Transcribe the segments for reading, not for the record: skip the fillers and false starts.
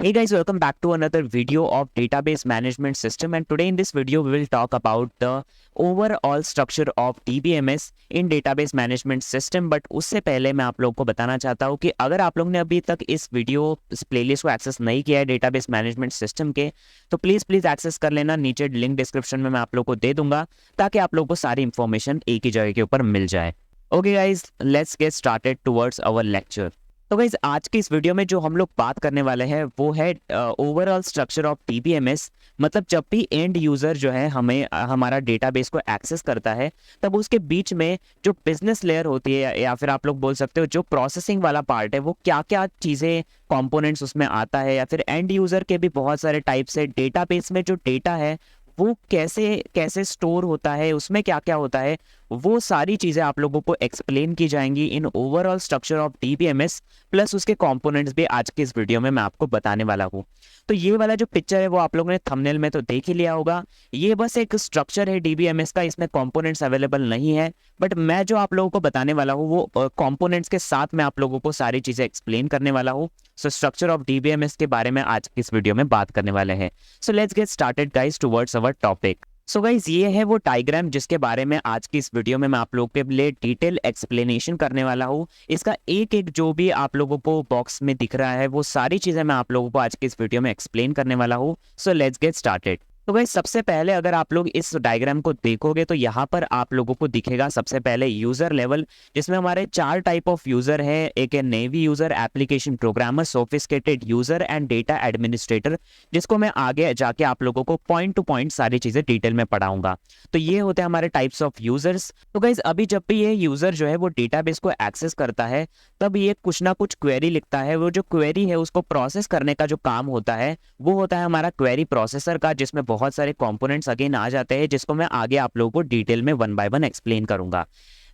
Hey guys, welcome back to another video of database management system, and today in this video we will talk about the overall structure of DBMS in database management system। But उससे पहले मैं आप लोगों को बताना चाहता हूँ कि अगर आप लोग ने अभी तक इस प्लेलिस्ट को एक्सेस नहीं किया है डेटाबेस मैनेजमेंट सिस्टम के, तो प्लीज़ एक्सेस कर लेना। नीचे लिंक डिस्क्रिप्शन में मैं आप लोग को दे दूंगा ताकि आप लोग को सारी इंफॉर्मेशन एक ही जगह के ऊपर मिल जाए। Okay guys, let's get started towards our lecture. तो गाइज आज की इस वीडियो में जो हम लोग बात करने वाले हैं वो है ओवरऑल स्ट्रक्चर ऑफ डीबीएमएस। मतलब जब भी एंड यूजर जो है हमें हमारा डेटाबेस को एक्सेस करता है, तब उसके बीच में जो बिजनेस लेयर होती है या फिर आप लोग बोल सकते हो जो प्रोसेसिंग वाला पार्ट है, वो क्या क्या चीज़ें कंपोनेंट्स उसमें आता है, या फिर एंड यूजर के भी बहुत सारे टाइप्स है। डेटाबेस में जो डेटा है वो कैसे कैसे स्टोर होता है, उसमें क्या क्या होता है, वो सारी चीज़ें आप लोगों को एक्सप्लेन की जाएंगी in overall structure of DBMS. Plus उसके कंपोनेंट्स भी आज के इस वीडियो में मैं आपको बताने वाला हूँ। तो ये वाला जो पिक्चर है वो आप लोगों ने थंबनेल में तो देख ही लिया होगा। ये बस एक स्ट्रक्चर है डीबीएमएस का, इसमें कंपोनेंट्स अवेलेबल नहीं है। बट मैं जो आप लोगों को बताने वाला हूँ वो कंपोनेंट्स के साथ मैं आप लोगों को सारी चीज़ें एक्सप्लेन करने वाला हूँ। सो स्ट्रक्चर ऑफ डीबीएमएस के बारे में आज की इस वीडियो में बात करने वाले हैं। So let's get started guys towards our topic. So guys ये है वो डायग्राम जिसके बारे में आज की इस वीडियो में मैं आप लोगों के लिए डिटेल एक्सप्लेनेशन करने वाला हूँ। इसका एक एक जो भी आप लोगों को बॉक्स में दिख रहा है वो सारी चीज़ें मैं आप लोगों को आज की इस वीडियो में एक्सप्लेन करने वाला हूँ। So let's get started. तो गाइस सबसे पहले अगर आप लोग इस डायग्राम को देखोगे तो यहाँ पर आप लोगों को दिखेगा सबसे पहले यूजर लेवल, जिसमें हमारे 4 टाइप ऑफ यूजर है। एक है naive user, application programmer, sophisticated user and data administrator, जिसको मैं आगे जाके आप लोगों को पॉइंट टू पॉइंट सारी चीजें डिटेल में पढ़ाऊंगा। तो ये होते हैं हमारे टाइप्स ऑफ यूजर्स। तो गाइज अभी जब भी ये यूजर जो है वो डेटाबेस को एक्सेस करता है, तब ये कुछ ना कुछ क्वेरी लिखता है। वो जो क्वेरी है उसको प्रोसेस करने का जो काम होता है वो होता है हमारा क्वेरी प्रोसेसर का, जिसमें बहुत सारे कंपोनेंट्स अगेन आ जाते हैं, जिसको मैं आगे आप लोगों को डिटेल में 1 बाय 1 एक्सप्लेन करूंगा।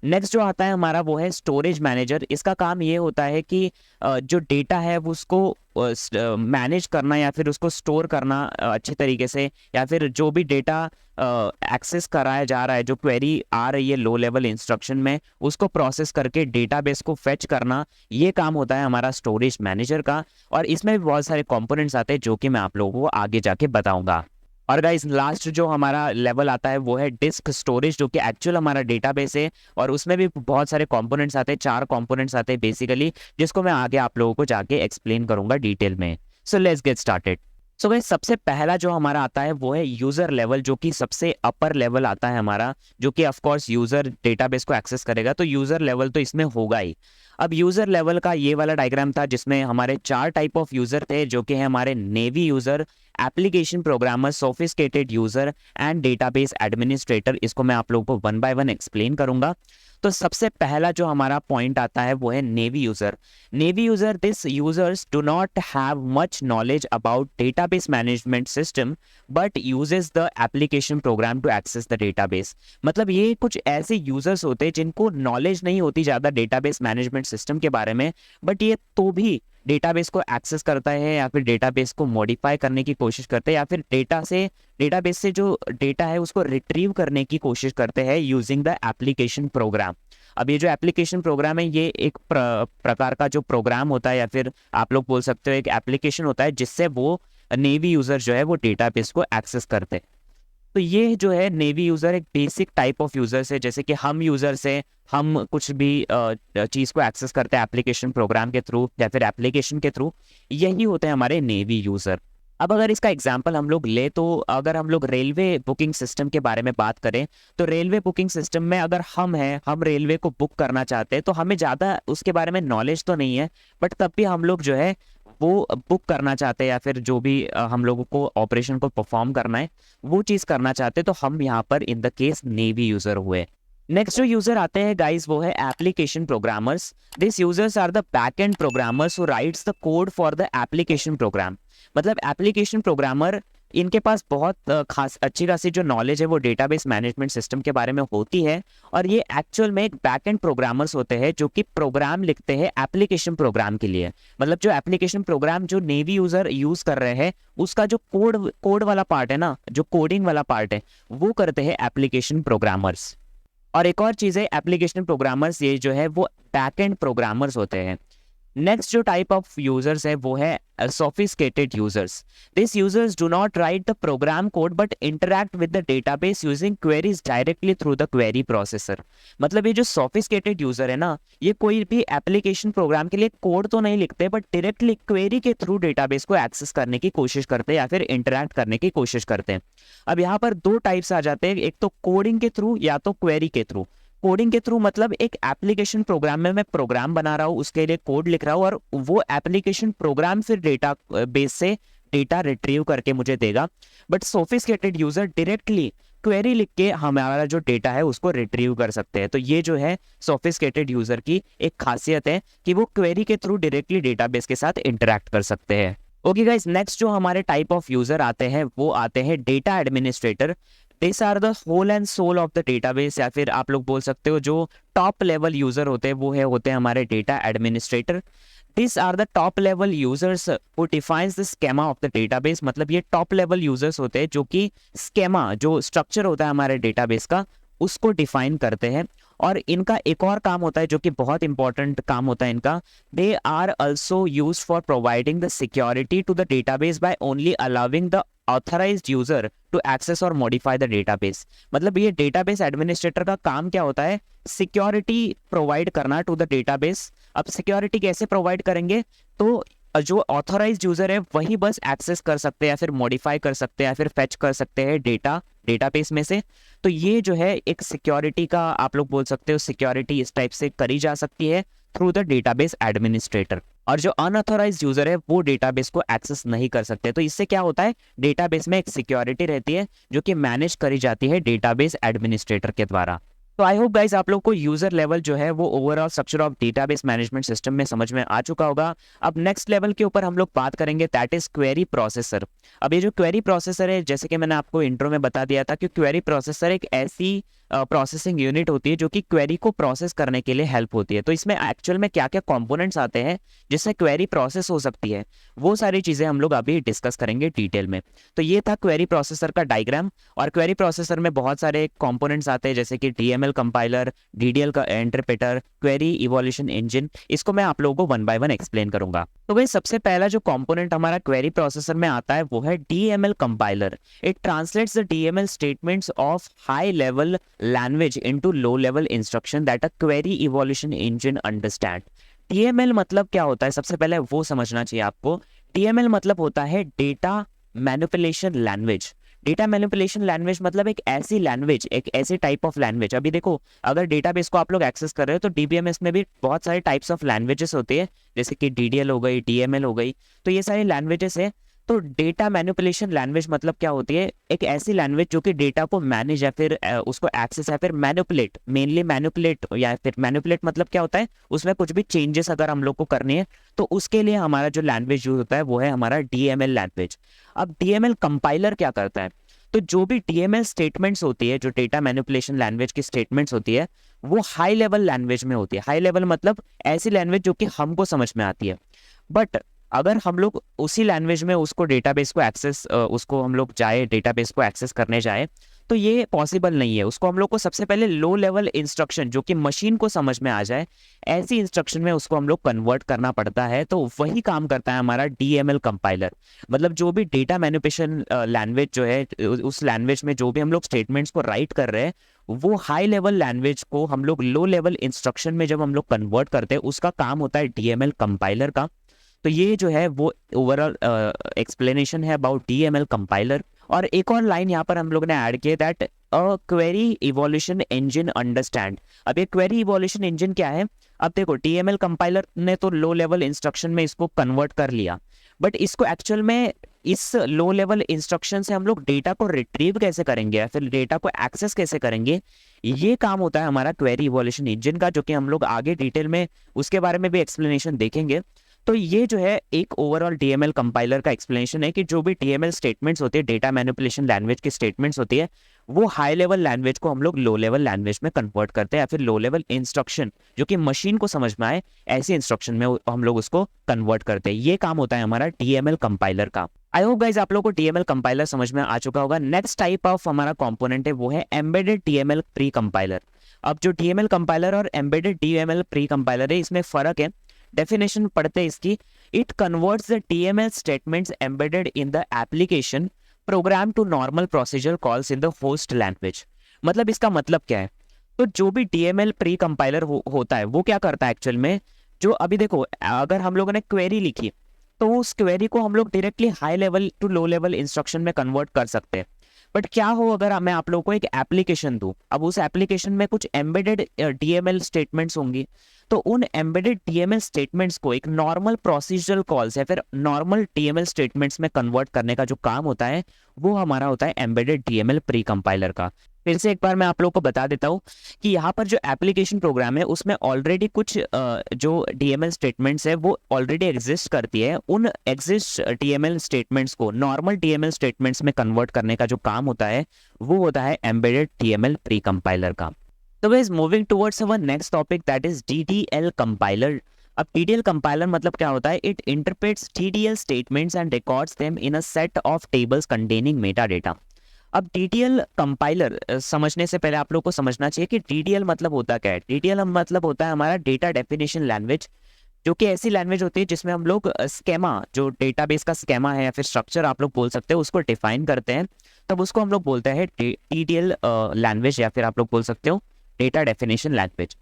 नेक्स्ट जो आता है हमारा वो है स्टोरेज मैनेजर। इसका काम ये होता है कि जो डेटा है वो उसको मैनेज करना या फिर उसको स्टोर करना अच्छे तरीके से, या फिर जो भी डेटा एक्सेस कराया जा रहा है, जो क्वेरी आ रही है लो लेवल इंस्ट्रक्शन में, उसको प्रोसेस करके डेटाबेस को फेच करना, ये काम होता है हमारा स्टोरेज मैनेजर का। और इसमें भी बहुत सारे कंपोनेंट्स आते हैं जो कि मैं आप लोगों को आगे जाके बताऊंगा। और गाइस लास्ट जो हमारा लेवल आता है वो है डिस्क स्टोरेज, जो कि एक्चुअल हमारा डेटाबेस है, और उसमें भी बहुत सारे कंपोनेंट्स आते हैं। 4 कंपोनेंट्स आते हैं बेसिकली, जिसको मैं आगे आप लोगों को जाके एक्सप्लेन करूंगा डिटेल में। So let's get started. So guys सबसे पहला जो हमारा आता है वो है यूजर लेवल, जो कि सबसे अपर लेवल आता है हमारा, जो कि ऑफ कोर्स यूजर डेटाबेस को एक्सेस करेगा तो यूजर लेवल तो इसमें होगा ही। अब यूजर लेवल का ये वाला डायग्राम था जिसमें हमारे 4 टाइप ऑफ यूजर थे, जो कि है हमारे navy user, application programmer, sophisticated user and database administrator. इसको मैं आप लोगों को 1 बाय 1 एक्सप्लेन करूंगा। तो सबसे पहला जो हमारा पॉइंट आता है वो है naive user. Naive user, this users do not have much knowledge about database management system but uses the application program to access the database. मतलब ये कुछ ऐसे यूजर्स होते हैं जिनको नॉलेज नहीं होती ज़्यादा डेटाबेस मैनेजमेंट सिस्टम के बारे में, बट ये तो भी डेटाबेस को एक्सेस करता है या फिर डेटाबेस को मॉडिफाई करने की कोशिश करते हैं, या फिर डेटाबेस से जो डेटा है उसको रिट्रीव करने की कोशिश करते हैं यूजिंग द एप्लीकेशन प्रोग्राम। अब ये जो एप्लीकेशन प्रोग्राम है ये एक प्रकार का जो प्रोग्राम होता है, या फिर आप लोग बोल सकते हो एक एप्लीकेशन होता है, जिससे वो नेवी यूजर जो है वो डेटाबेस को एक्सेस करते हैं। तो ये जो है नेवी यूजर एक बेसिक टाइप ऑफ यूजर्स है, जैसे कि हम यूजर से हम कुछ भी चीज़ को एक्सेस करते हैं एप्लीकेशन प्रोग्राम के थ्रू या फिर एप्लीकेशन के थ्रू, यही होते हैं हमारे नेवी यूजर। अब अगर इसका एग्जांपल हम लोग ले, तो अगर हम लोग रेलवे बुकिंग सिस्टम के बारे में बात करें, तो रेलवे बुकिंग सिस्टम में अगर हम रेलवे को बुक करना चाहते हैं, तो हमें ज़्यादा उसके बारे में नॉलेज तो नहीं है, बट तब भी हम लोग जो है वो बुक करना चाहते हैं, या फिर जो भी हम लोगों को ऑपरेशन को परफॉर्म करना है वो चीज़ करना चाहते हैं, तो हम यहाँ पर in the case naive user हुए। नेक्स्ट जो यूजर आते हैं गाइस वो है application programmers. This users are the back end programmers who writes the code for the application program. मतलब एप्लीकेशन प्रोग्रामर, इनके पास बहुत खास अच्छी खासी जो नॉलेज है वो डेटाबेस मैनेजमेंट सिस्टम के बारे में होती है, और ये एक्चुअल में एक बैक एंड प्रोग्रामर्स होते हैं जो कि प्रोग्राम लिखते हैं एप्लीकेशन प्रोग्राम के लिए। मतलब जो एप्लीकेशन प्रोग्राम जो नेवी यूजर यूज कर रहे हैं उसका जो कोड वाला पार्ट है ना, जो कोडिंग वाला पार्ट है, वो करते हैं एप्लीकेशन प्रोग्रामर्स। और एक और चीज़ है, एप्लीकेशन प्रोग्रामर्स ये जो है वो बैक एंड प्रोग्रामर्स होते हैं। नेक्स्ट जो टाइप ऑफ यूजर्स है वो है sophisticated users. These users do not write the program code but interact with the database using queries directly through the query processor. मतलब ये जो sophisticated user है ना, ये कोई भी एप्लीकेशन प्रोग्राम के लिए कोड तो नहीं लिखते बट डायरेक्टली क्वेरी के थ्रू डेटाबेस को एक्सेस करने की कोशिश करते हैं या फिर इंटरैक्ट करने की कोशिश करते हैं। अब यहाँ पर दो टाइप्स आ जाते हैं, एक तो कोडिंग के थ्रू या तो क्वेरी के थ्रू। कोडिंग के थ्रू मतलब एक एप्लीकेशन प्रोग्राम में मैं प्रोग्राम बना रहा हूँ, उसके लिए कोड लिख रहा हूँ और वो एप्लीकेशन प्रोग्राम फिर डेटा बेस से डेटा रिट्रीव करके मुझे देगा। But sophisticated user directly query लिख के हमारा जो डेटा है उसको रिट्रीव कर सकते हैं। तो ये जो है सोफिस्टिकेटेड यूजर की एक खासियत है कि वो क्वेरी के थ्रू डायरेक्टली डेटाबेस के साथ इंटरैक्ट कर सकते हैं। ओके गाइस, नेक्स्ट जो हमारे टाइप ऑफ यूजर आते हैं वो आते हैं data administrator. This are the whole and soul of the database, या फिर आप लोग बोल सकते हो जो टॉप लेवल यूजर होते हैं वो होते हैं हमारे data administrator. This are the top level users who defines the schema of the database. मतलब ये टॉप लेवल यूजर्स होते हैं जो कि स्केमा, जो स्ट्रक्चर होता है हमारे डेटाबेस का, उसको डिफाइन करते हैं। और इनका एक और काम होता है जो कि बहुत इंपॉर्टेंट काम होता है इनका, they are also use for providing the security to the database by only allowing the authorised user to access और मॉडिफाई द डेटाबेस। मतलब ये डेटाबेस एडमिनिस्ट्रेटर का काम क्या होता है, सिक्योरिटी प्रोवाइड करना टू द डेटाबेस। अब सिक्योरिटी कैसे प्रोवाइड करेंगे, तो जो ऑथराइज्ड यूजर है वही बस एक्सेस कर सकते हैं या फिर मॉडिफाई कर सकते हैं या फिर फेच कर सकते हैं डेटा डेटाबेस में से। तो ये जो है एक सिक्योरिटी का, आप लोग बोल सकते हो सिक्योरिटी इस टाइप से करी जा सकती है थ्रू द डेटाबेस एडमिनिस्ट्रेटर। और जो अनऑथराइज्ड यूजर है वो डेटाबेस को एक्सेस नहीं कर सकते। तो इससे क्या होता है, डेटाबेस में एक सिक्योरिटी रहती है जो कि मैनेज करी जाती है डेटाबेस एडमिनिस्ट्रेटर के द्वारा। तो आई होप गाइस आप लोग को यूजर लेवल जो है वो overall structure of database management system में समझ में आ चुका होगा। अब नेक्स्ट लेवल के ऊपर हम लोग बात करेंगे, दैट इज क्वेरी प्रोसेसर। अब ये जो क्वेरी प्रोसेसर है, जैसे कि मैंने आपको इंट्रो में बता दिया था कि क्वेरी प्रोसेसर एक ऐसी प्रोसेसिंग यूनिट होती है जो कि क्वेरी को प्रोसेस करने के लिए हेल्प होती है। तो इसमें एक्चुअल में क्या क्या कंपोनेंट्स आते हैं जिससे क्वेरी प्रोसेस हो सकती है, वो सारी चीजें हम लोग अभी डिस्कस करेंगे डिटेल में। तो ये था क्वेरी प्रोसेसर का डायग्राम। और क्वेरी प्रोसेसर में बहुत सारे कंपोनेंट्स आते हैं जैसे कि डीएमएल कंपाइलर, डीडीएल का इंटरप्रेटर, क्वेरी इवोल्यूशन इंजन। इसको मैं आप लोगों को वन बाय वन एक्सप्लेन करूंगा। तो भाई सबसे पहला जो कंपोनेंट हमारा क्वेरी प्रोसेसर में आता है वो है DML compiler. It translates the DML statements of high level language into low level instruction that a query evaluation engine understand. DML मतलब क्या होता है, सबसे पहले वो समझना चाहिए आपको। डीएमएल मतलब होता है data manipulation language. Data manipulation language मतलब एक ऐसी लैंग्वेज, एक ऐसी टाइप ऑफ लैंग्वेज। अभी देखो, अगर डेटाबेस को आप लोग एक्सेस कर रहे हो तो डीबीएमएस में भी बहुत सारे टाइप्स ऑफ लैंग्वेजेस होती है, जैसे कि डीडीएल हो गई, डीएमएल हो गई। तो ये सारी लैंग्वेजेस है। तो डेटा मैनिपुलेशन लैंग्वेज मतलब क्या होती है, एक ऐसी लैंग्वेज जो कि डेटा को मैनेज या फिर उसको एक्सेस या फिर मैनिपुलेट, मेनली मैनिपुलेट, या फिर मैनिपुलेट मतलब क्या होता है, उसमें कुछ भी चेंजेस अगर हम लोग को करनी है तो उसके लिए हमारा जो लैंग्वेज यूज होता है वो है हमारा डीएमएल लैंग्वेज। अब डीएमएल कंपाइलर क्या करता है, तो जो भी डीएमएल स्टेटमेंट्स होती है, जो डेटा मैनिपुलेशन लैंग्वेज की स्टेटमेंट्स होती है, वो हाई लेवल लैंग्वेज में होती है। हाई लेवल मतलब ऐसी लैंग्वेज जो कि हमको समझ में आती है। बट अगर हम लोग उसी लैंग्वेज में उसको डेटाबेस को एक्सेस, उसको हम लोग जाए डेटाबेस को एक्सेस करने जाए तो ये पॉसिबल नहीं है। उसको हम लोग को सबसे पहले लो लेवल इंस्ट्रक्शन जो कि मशीन को समझ में आ जाए, ऐसी इंस्ट्रक्शन में उसको हम लोग कन्वर्ट करना पड़ता है। तो वही काम करता है हमारा डीएमएल कंपाइलर। मतलब जो भी डेटा मैनिपुलेशन लैंग्वेज जो है, उस लैंग्वेज में जो भी हम लोग स्टेटमेंट्स को राइट कर रहे हैं, वो हाई लेवल लैंग्वेज को हम लोग लो लेवल इंस्ट्रक्शन में जब हम लोग कन्वर्ट करते हैं, उसका काम होता है डीएमएल कंपाइलर का। तो ये जो है वो ओवरऑल एक्सप्लेनेशन है अबाउट डीएमएल कंपाइलर। और एक और लाइन यहाँ पर हम लोग ने ऐड किया, that a query evaluation engine understand. अब ये क्वेरी इवोल्यूशन इंजन क्या है, अब देखो डीएमएल कंपाइलर ने तो लो लेवल इंस्ट्रक्शन में इसको कन्वर्ट कर लिया, बट इसको एक्चुअल में इस लो लेवल इंस्ट्रक्शन से हम लोग डेटा को रिट्रीव कैसे करेंगे या फिर डेटा को एक्सेस कैसे करेंगे, ये काम होता है हमारा क्वेरी इवोल्यूशन इंजन का, जो कि हम लोग आगे डिटेल में उसके बारे में भी एक्सप्लेनेशन देखेंगे। तो ये जो है एक ओवरऑल डीएमएल कंपाइलर का एक्सप्लेनेशन है कि जो भी डीएमएल स्टेटमेंट्स होती है, डेटा मैनिपुलेशन लैंग्वेज की स्टेटमेंट्स होती है, वो हाई लेवल लैंग्वेज को हम लोग लो लेवल लैंग्वेज में कन्वर्ट करते हैं, या फिर लो लेवल इंस्ट्रक्शन जो कि मशीन को समझ में आए ऐसी इंस्ट्रक्शन में हम लोग उसको कन्वर्ट करते हैं। ये काम होता है हमारा डीएमएल कंपाइलर का। आई होप गाइज आप लोग को डीएमएल कंपाइलर समझ में आ चुका होगा। नेक्स्ट टाइप ऑफ हमारा कंपोनेंट है वो है एम्बेडेड डीएमएल प्री कंपाइलर। अब जो डीएमएल कंपाइलर और एम्बेडेड डीएमएल प्री कंपाइलर है, इसमें फर्क है। डेफिनेशन पढ़ते हैं इसकी। It converts the DML statements embedded in the application program to normal procedure calls in the host language. मतलब इसका मतलब क्या है? तो जो भी टीएमएल प्री कंपाइलर होता है वो क्या करता है एक्चुअल में, जो अभी देखो अगर हम लोगों ने क्वेरी लिखी तो उस क्वेरी को हम लोग directly high level to low level instruction में कन्वर्ट कर सकते हैं। बट क्या हो अगर मैं आप लोगों को एक एप्लीकेशन दूं, अब उस एप्लीकेशन में कुछ एम्बेडेड टीएमएल स्टेटमेंट्स होंगी, तो उन एम्बेडेड टीएमएल स्टेटमेंट्स को एक नॉर्मल प्रोसीजरल कॉल्स या फिर नॉर्मल टीएमएल स्टेटमेंट्स में कन्वर्ट करने का जो काम होता है वो हमारा होता है एम्बेडेड टीएमएल प्री कंपाइलर का। फिर से एक बार मैं आप लोगों को बता देता हूँ कि यहाँ पर जो एप्लीकेशन प्रोग्राम है उसमें ऑलरेडी कुछ जो डीएमएल स्टेटमेंट्स है वो ऑलरेडी एग्जिस्ट करती है। उन एग्जिस्ट टीएमएल स्टेटमेंट्स को नॉर्मल टीएमएल स्टेटमेंट्स में कन्वर्ट करने का जो काम होता है वो होता है एम्बेडेड टीएमएल प्री कंपाइलर का। तो guys moving towards our next topic that is DDL compiler. अब टीडीएल कंपाइलर मतलब क्या होता है? It interprets TDL statements and records them in a set of tables containing Meta data. अब TDL compiler समझने से पहले आप लोग को समझना चाहिए कि टीडीएल मतलब होता क्या है। टीडीएल मतलब होता है हमारा डेटा डेफिनेशन लैंग्वेज, जो कि ऐसी लैंग्वेज होती है जिसमें हम लोग स्केमा, जो डेटाबेस का स्केमा है या फिर स्ट्रक्चर आप लोग बोल सकते हो, उसको डिफाइन करते हैं, तब उसको हम लोग बोलते हैं टीडीएल लैंग्वेज या फिर आप लोग बोल सकते हो डेटा डेफिनेशन लैंग्वेज।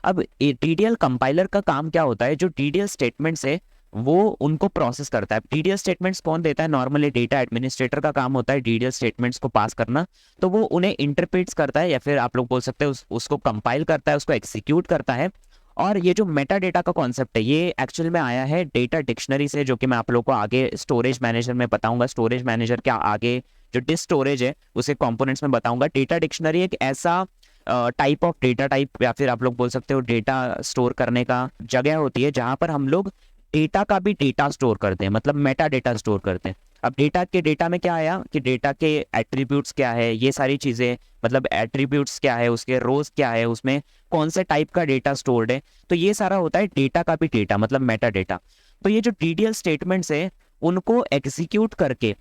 अब टीडीएल कंपाइलर का काम क्या होता है? जो टीडीएल स्टेटमेंट्स है वो उनको प्रोसेस करता है। टीडीएल स्टेटमेंट्स कौन देता है? नॉर्मली डेटा एडमिनिस्ट्रेटर का काम होता है टीडीएल स्टेटमेंट्स को पास करना, तो वो उन्हें इंटरप्रेट्स करता है या फिर आप लोग बोल सकते हैं उसको कंपाइल करता है, उसको एग्जीक्यूट करता है। और ये जो मेटा डेटा का कॉन्सेप्ट है ये एक्चुअल में आया है डेटा डिक्शनरी से, जो कि मैं आप लोग को आगे स्टोरेज मैनेजर में बताऊंगा। स्टोरेज मैनेजर क्या आगे जो डिस्क स्टोरेज है उसे कंपोनेंट्स में बताऊंगा। डेटा डिक्शनरी एक ऐसा टाइप ऑफ डेटा टाइप या फिर आप लोग बोल सकते हो डेटा स्टोर करने का जगह होती है जहां पर हम लोग डेटा का भी डेटा स्टोर करते हैं, मतलब मेटा डेटा स्टोर करते हैं। अब डेटा में क्या आया कि डेटा के एट्रीब्यूट्स क्या है, ये सारी चीजें, मतलब एट्रीब्यूट्स क्या है, उसके रोज क्या है, उसमें कौन से टाइप का डेटा स्टोर्ड है, तो ये सारा होता है डेटा का भी डेटा, मतलब मेटा डेटा। तो ये जो टीडीएल स्टेटमेंट्स है उनको एग्जीक्यूट करके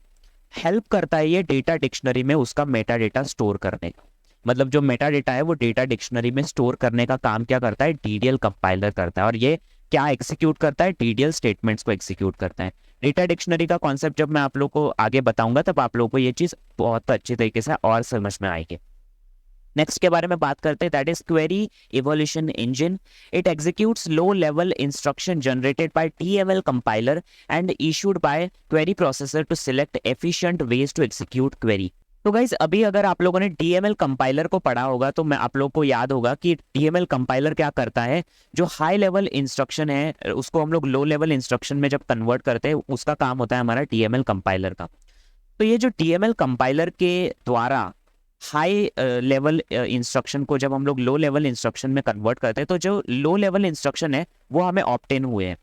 हेल्प करता है ये डेटा डिक्शनरी में उसका मेटा डेटा स्टोर करने का। मतलब जो मेटा डेटा है वो डेटा डिक्शनरी में स्टोर करने का काम क्या करता है? डीडीएल कंपाइलर करता है। और ये क्या एग्जीक्यूट करता है? डीडीएल स्टेटमेंट्स को एग्जीक्यूट करता है। डेटा डिक्शनरी का कॉन्सेप्ट जब मैं आप लोग को आगे बताऊंगा तब आप लोगों को ये चीज बहुत अच्छी तरीके से और समझ में आएगी। नेक्स्ट के बारे में बात करते हैं, that is query evaluation engine. It executes low level instruction generated by DML compiler and issued by query processor to select efficient ways to execute query. तो गाइज अभी अगर आप लोगों ने डीएमएल कंपाइलर को पढ़ा होगा तो मैं आप लोगों को याद होगा कि डीएमएल कंपाइलर क्या करता है? जो हाई लेवल इंस्ट्रक्शन है उसको हम लोग लो लेवल इंस्ट्रक्शन में जब कन्वर्ट करते हैं उसका काम होता है हमारा डीएमएल कंपाइलर का। तो ये जो डीएमएल कंपाइलर के द्वारा हाई लेवल इंस्ट्रक्शन को जब हम लोग लो लेवल इंस्ट्रक्शन में कन्वर्ट करते हैं तो जो लो लेवल इंस्ट्रक्शन है वो हमें ऑब्टेन हुए हैं।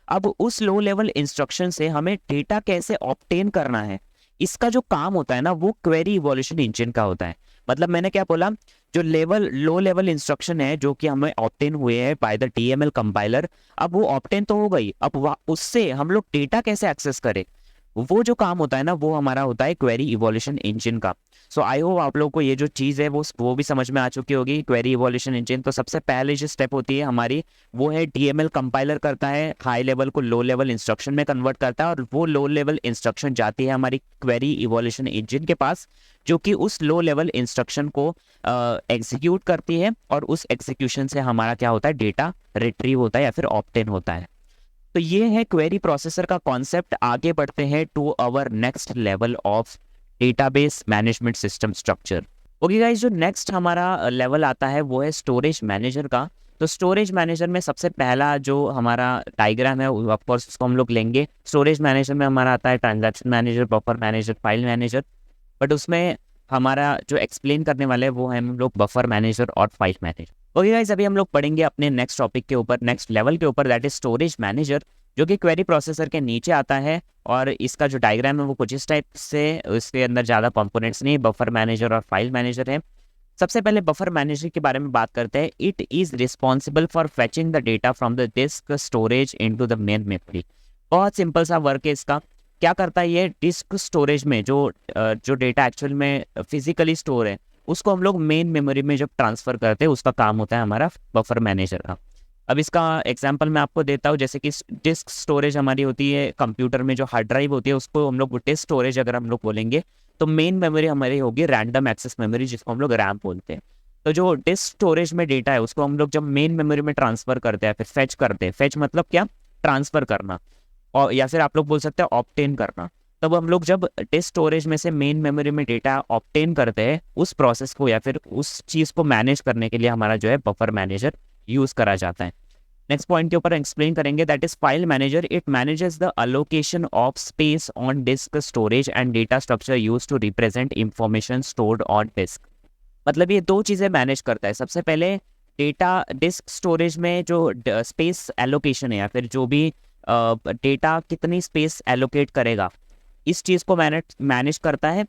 अब उस लो लेवल इंस्ट्रक्शन से हमें डेटा कैसे ऑब्टेन करना है, इसका जो काम होता है ना वो क्वेरी इवोल्यूशन इंजन का होता है। मतलब मैंने क्या बोला, जो लो लेवल इंस्ट्रक्शन है जो कि हमें ऑब्टेन हुए हैं बाय द डीएमएल कंपाइलर, अब वो ऑब्टेन तो हो गई, अब उससे हम लोग डेटा कैसे एक्सेस करें, वो जो काम होता है ना वो हमारा होता है क्वेरी इवोल्यूशन इंजन का। सो आई होप आप लोगों को ये जो चीज़ है वो भी समझ में आ चुकी होगी। क्वेरी इवोल्यूशन इंजन, तो सबसे पहले जो स्टेप होती है हमारी वो है डीएमएल कंपाइलर करता है हाई लेवल को लो लेवल इंस्ट्रक्शन में कन्वर्ट करता है, और वो लो लेवल इंस्ट्रक्शन जाती है हमारी क्वेरी इवोल्यूशन इंजन के पास, जो कि उस लो लेवल इंस्ट्रक्शन को एग्जीक्यूट करती है, और उस एग्जीक्यूशन से हमारा क्या होता है? डेटा रिट्रीव होता है या फिर ऑब्टेन होता है। तो ये है क्वेरी प्रोसेसर का कॉन्सेप्ट। आगे बढ़ते हैं to our next level of database management system structure. Okay guys, जो नेक्स्ट हमारा लेवल आता है वो है स्टोरेज मैनेजर का। तो स्टोरेज मैनेजर में सबसे पहला जो हमारा डायग्राम है ऑफ कोर्स उसको हम लोग लेंगे। स्टोरेज मैनेजर में हमारा आता है transaction manager, buffer manager, file manager, but उसमें हमारा जो एक्सप्लेन करने वाले हैं वो है हम लोग बफर मैनेजर और फाइल मैनेजर। ओके गाइस, अभी हम लोग पढ़ेंगे अपने नेक्स्ट टॉपिक के ऊपर, नेक्स्ट लेवल के ऊपर, दैट इज स्टोरेज मैनेजर, जो कि क्वेरी प्रोसेसर के नीचे आता है। और इसका जो डायग्राम है वो कुछ इस टाइप से, इसके अंदर ज़्यादा कंपोनेंट्स नहीं, बफर मैनेजर और फाइल मैनेजर है। सबसे पहले बफर मैनेजर के बारे में बात करते हैं। It is responsible for fetching the data from the disk storage into the main memory. बहुत सिंपल सा वर्क है इसका। क्या करता है ये? डिस्क स्टोरेज में जो डेटा एक्चुअल में फिजिकली स्टोर है उसको हम लोग मेन मेमोरी में जब ट्रांसफर करते हैं उसका काम होता है हमारा बफर मैनेजर का। अब इसका एग्जांपल मैं आपको देता हूँ, जैसे कि डिस्क स्टोरेज हमारी होती है कंप्यूटर में, जो हार्ड ड्राइव होती है उसको हम लोग डिस्क स्टोरेज अगर हम लोग बोलेंगे, तो मेन मेमोरी हमारी होगी रैंडम एक्सेस मेमोरी, जिसको हम लोग रैम बोलते हैं। तो जो डिस्क स्टोरेज में डेटा है उसको हम लोग जब मेन मेमोरी में ट्रांसफर करते हैं, फिर फेच करते हैं, फेच मतलब क्या, ट्रांसफर करना, और या फिर आप लोग बोल सकते हैं ऑब्टेन करना। तब हम लोग जब डिस्क स्टोरेज में से मेन मेमोरी में डेटा ऑब्टेन करते हैं, उस प्रोसेस को या फिर उस चीज़ को मैनेज करने के लिए हमारा जो है बफर मैनेजर यूज़ करा जाता है। नेक्स्ट पॉइंट के ऊपर एक्सप्लेन करेंगे, that is file manager. It manages the allocation of space on disk storage and data structure use to represent information stored on disk. मतलब ये दो चीज़ें मैनेज करता है। सबसे पहले डेटा डिस्क स्टोरेज में जो स्पेस एलोकेशन है, या फिर जो भी डेटा कितनी स्पेस एलोकेट करेगा, इस चीज़ को मैनेज करता है।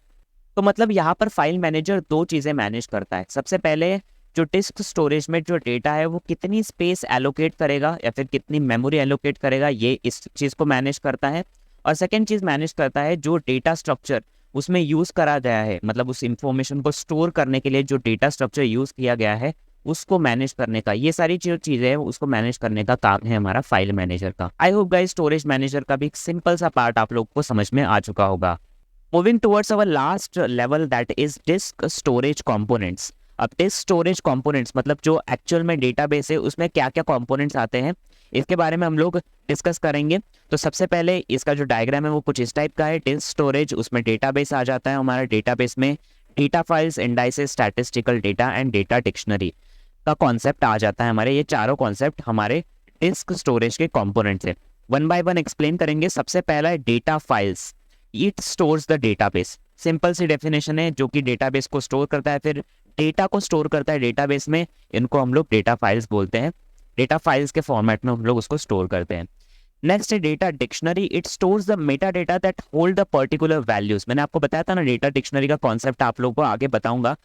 तो मतलब यहाँ पर फाइल मैनेजर दो चीज़ें मैनेज करता है। सबसे पहले जो डिस्क स्टोरेज में जो डेटा है वो कितनी स्पेस एलोकेट करेगा या फिर कितनी मेमोरी एलोकेट करेगा, ये इस चीज़ को मैनेज करता है। और सेकंड चीज़ मैनेज करता है जो डेटा स्ट्रक्चर उसमें यूज़ करा गया है, मतलब उस इंफॉर्मेशन को स्टोर करने के लिए जो डेटा स्ट्रक्चर यूज़ किया गया है उसको मैनेज करने का। ये सारी जो चीज़ें हैं उसको मैनेज करने का काम है हमारा फाइल मैनेजर का। I hope guys storage manager का भी एक सिंपल सा पार्ट आप लोग को समझ में आ चुका होगा। Moving towards our last level, that is disk storage components. अब डिस्क स्टोरेज कंपोनेंट्स मतलब जो एक्चुअल में डेटाबेस है उसमें क्या क्या कंपोनेंट्स आते हैं, इसके बारे में हम लोग डिस्कस करेंगे। तो सबसे पहले इसका जो डायग्राम है वो कुछ इस टाइप का है। डिस्क स्टोरेज, उसमें डेटाबेस आ जाता है हमारा। डेटाबेस में data files, indices, statistical data and data dictionary का कॉन्सेप्ट आ जाता है हमारे। ये चारों कॉन्सेप्ट हमारे डिस्क स्टोरेज के कंपोनेंट्स है। वन बाय वन एक्सप्लेन करेंगे। सबसे पहला है data files. It stores the database. Simple सी डेफिनेशन है, जो कि डेटाबेस को स्टोर करता है, फिर डेटा को स्टोर करता है डेटाबेस में। इनको हम लोग डेटा फाइल्स बोलते हैं। डेटा फाइल्स के फॉर्मेट में हम लोग उसको स्टोर करते हैं। नेक्स्ट है data dictionary. It stores the Meta data that hold the particular values. मैंने आपको बताया था ना, डेटा डिक्शनरी का कॉन्सेप्ट आप लोगों को आगे बताऊंगा।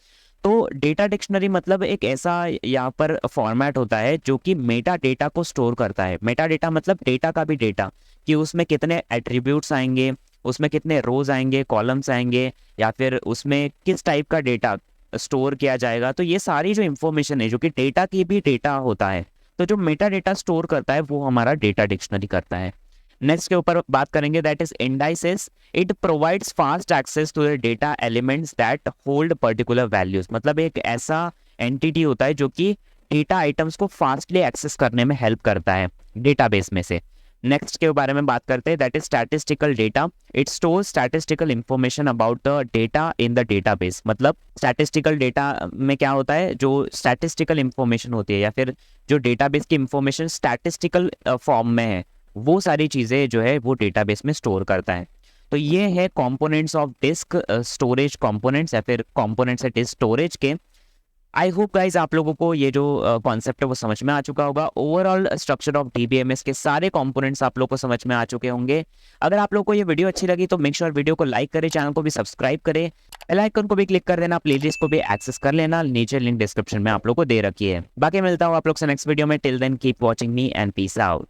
तो डेटा डिक्शनरी मतलब एक ऐसा यहाँ पर फॉर्मेट होता है जो कि मेटा डेटा को स्टोर करता है। मेटा डेटा मतलब डेटा का भी डेटा, कि उसमें कितने एट्रीब्यूट्स आएंगे, उसमें कितने रोज आएंगे, कॉलम्स आएंगे, या फिर उसमें किस टाइप का डेटा स्टोर किया जाएगा। तो ये सारी जो इंफॉर्मेशन है जो कि डेटा की भी डेटा होता है, तो जो मेटा डेटा स्टोर करता है वो हमारा डेटा डिक्शनरी करता है। नेक्स्ट के ऊपर बात करेंगे, that is indices. It provides fast access to the data elements that hold particular values. मतलब एक ऐसा एंटिटी होता है जो कि डेटा आइटम्स को फास्टली एक्सेस करने में हेल्प करता है डेटाबेस में से। नेक्स्ट के बारे में बात करते हैं, that is statistical data. It store statistical information about the data in the database. मतलब स्टैटिस्टिकल डेटा में क्या होता है, जो स्टैटिस्टिकल इंफॉर्मेशन होती है या फिर जो डेटाबेस की इंफॉर्मेशन स्टैटिस्टिकल फॉर्म में है, वो सारी चीज़ें जो है वो डेटाबेस में स्टोर करता है। तो ये है components of disk storage components, या फिर कंपोनेंट्स है डिस्क स्टोरेज के। आई होप गाइज आप लोगों को ये जो कॉन्सेप्ट है वो समझ में आ चुका होगा। ओवरऑल स्ट्रक्चर ऑफ डीबीएमएस के सारे कंपोनेंट्स आप लोग को समझ में आ चुके होंगे। अगर आप लोग को ये वीडियो अच्छी लगी तो मेक श्योर वीडियो को लाइक करें, चैनल को भी सब्सक्राइब करें, बेल आइकन को भी क्लिक कर देना, प्लेलिस्ट को भी एक्सेस कर लेना। नीचे लिंक डिस्क्रिप्शन में आप लोग को दे रखी है। बाकी मिलता हूँ आप लोग से नेक्स्ट वीडियो में। Till then keep watching me and peace out.